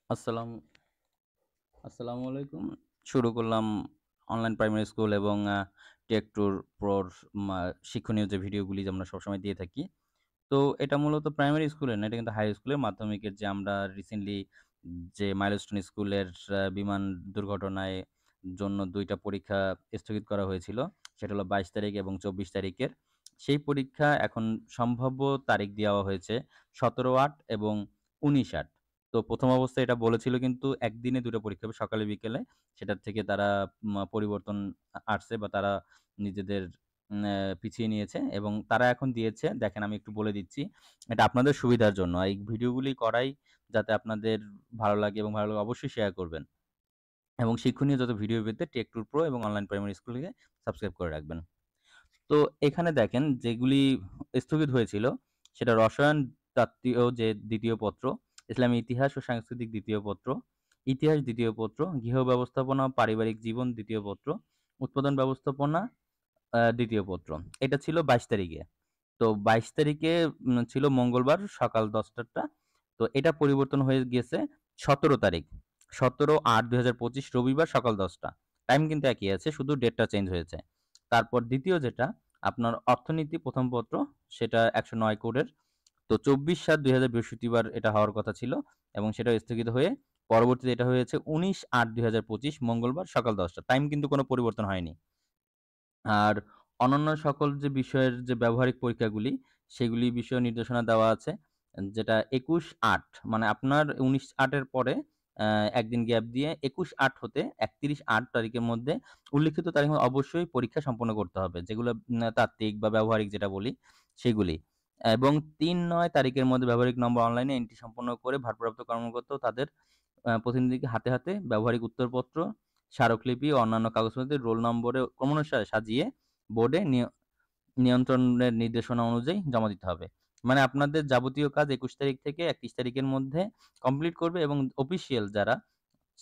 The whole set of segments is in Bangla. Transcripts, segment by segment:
আসসালাম আসসালামু আলাইকুম। শুরু করলাম অনলাইন প্রাইমারি স্কুল এবং টেক ট্যুর প্রোর মা শিক্ষণীয় যে ভিডিওগুলি যে আমরা সবসময় দিয়ে থাকি। তো এটা মূলত প্রাইমারি স্কুলের না, এটা কিন্তু হাই স্কুলের মাধ্যমিকের যে আমরা রিসেন্টলি যে মাইলস্টোন স্কুলের বিমান দুর্ঘটনায় জন্য ২ টা পরীক্ষা স্থগিত করা হয়েছিল। সেটা হলো ২২ তারিখ এবং ২৪ তারিখের। সেই পরীক্ষা এখন সম্ভাব্য তারিখ দেওয়া হয়েছে ১৭/৮ এবং ১৯/৮। তো ১ম অবস্থায় এটা বলেছিল কিন্তু একদিনে ২ টা পরীক্ষা হবে সকালে বিকেলে। সেটার থেকে তারা পরিবর্তন আসছে বা তারা নিজেদের পিছিয়ে নিয়েছে এবং তারা এখন দিয়েছে দেখেন আমি একটু বলে দিচ্ছি। এটা আপনাদের সুবিধার জন্য। এই ভিডিওগুলি করাই যাতে আপনাদের ভালো লাগে এবং ভালো লাগলে অবশ্যই শেয়ার করবেন। এবং শিক্ষণীয় যত ভিডিও পেতে টেক টুর প্রো এবং অনলাইন প্রাইমারি স্কুলকে সাবস্ক্রাইব করে রাখবেন। তো এখানে দেখেন যেগুলি স্থগিত হয়েছিল সেটা রসায়ন তাত্ত্বীয় যে ২য় পত্র, ইসলামী ইতিহাস ও সাংস্কৃতিক ২য় পত্র, ইতিহাস ২য় পত্র, গৃহ ব্যবস্থাপনা ও পারিবারিক জীবন ২য় পত্র, উৎপাদন ব্যবস্থাপনা ২য় পত্র। এটা ছিল ২২ তারিখে। তো ২২ তারিখে ছিল মঙ্গলবার সকাল ১০টা। তো এটা পরিবর্তন হয়ে গিয়েছে ১৭ তারিখ। ১৭/৮/২০২৫ রবিবার সকাল ১০টা। টাইম কিন্তু একই আছে, শুধু ডেটটা চেঞ্জ হয়েছে। তারপর দ্বিতীয় যেটা আপনার অর্থনীতি ১ম পত্র সেটা ১০৯ কোডের। তো ২৪/৭/২০০০ বৃহস্পতিবার এটা হওয়ার কথা ছিল এবং সেটাও স্থগিত হয়ে পরবর্তীতে এটা হয়েছে ১৯/৮/২০২৫ মঙ্গলবার সকাল ১০টা। টাইম কিন্তু কোনো পরিবর্তন হয়নি। আর অন্যান্য সকল যে বিষয়ের যে ব্যবহারিক পরীক্ষাগুলি, সেগুলি বিষয়ে নির্দেশনা দেওয়া আছে। যেটা ২১/৮ মানে আপনার ১৯/৮ এর পরে অ্যা ১ দিন গ্যাপ দিয়ে ২১/৮ হতে ৩১/৮ তারিখের মধ্যে উল্লিখিত তারিখে অবশ্যই পরীক্ষা সম্পন্ন করতে হবে। যেগুলো তাত্ত্বিক বা ব্যবহারিক যেটা বলি সেগুলি। এবং ৩/৯ তারিখের মধ্যে ব্যবহারিক নম্বর অনলাইনে এন্ট্রি সম্পন্ন করে ভারপ্রাপ্ত কর্মকর্তা ও তাদের প্রতিনিধিকে হাতে, হাতে ব্যবহারিক উত্তরপত্র, স্মারকলিপি ও অন্যান্য কাগজপত্রে রোল নম্বরে ক্রমানুসারে সাজিয়ে বোর্ডে নিয়ন্ত্রণের নির্দেশনা অনুযায়ী জমা দিতে হবে। মানে আপনাদের যাবতীয় কাজ ২১ তারিখ থেকে ৩১ তারিখের মধ্যে কমপ্লিট করবে এবং অফিসিয়াল যারা,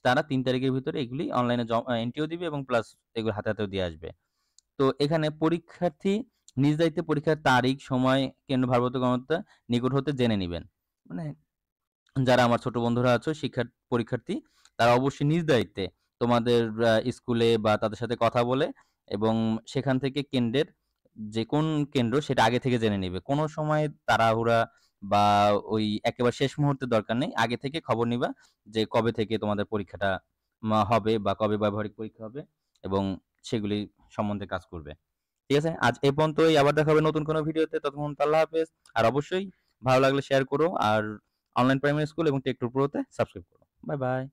তারা ৩ তারিখের ভিতরে এগুলি অনলাইনে এন্ট্রিও দিবে এবং প্লাস এগুলো হাতে, হাতেও দিয়ে আসবে। তো এখানে পরীক্ষার্থী নিজ দায়িত্বে পরীক্ষার তারিখ, সময় কেন্দ্র ভারপ্রাপ্ত কর্মকর্তা নিকট হতে জেনে নিবেন। মানে যারা আমার ছোট বন্ধুরা আছো পরীক্ষার্থী, তারা অবশ্যই নিজ দায়িত্বে তোমাদের স্কুলে বা তাদের সাথে কথা বলে এবং সেখান থেকে কেন্দ্রের যে কোন কেন্দ্র সেটা আগে থেকে জেনে নিবে। কোন সময় তাড়াহুড়া বা ওই একেবারে শেষ মুহূর্তে দরকার নেই। আগে থেকে খবর নিবা যে কবে থেকে তোমাদের পরীক্ষাটা হবে বা কবে ব্যবহারিক পরীক্ষা হবে এবং সেগুলি সম্বন্ধে কাজ করবে। ঠিক আছে? আজ এ পর্যন্তই। আবার দেখা হবে নতুন কোনো ভিডিওতে। ততক্ষণ আল্লাহ হাফেজ। আর অবশ্যই ভালো লাগলে শেয়ার করো। আর অনলাইন প্রাইমারি স্কুল এবং টেক টু প্রোতে সাবস্ক্রাইব করো। Bye, by.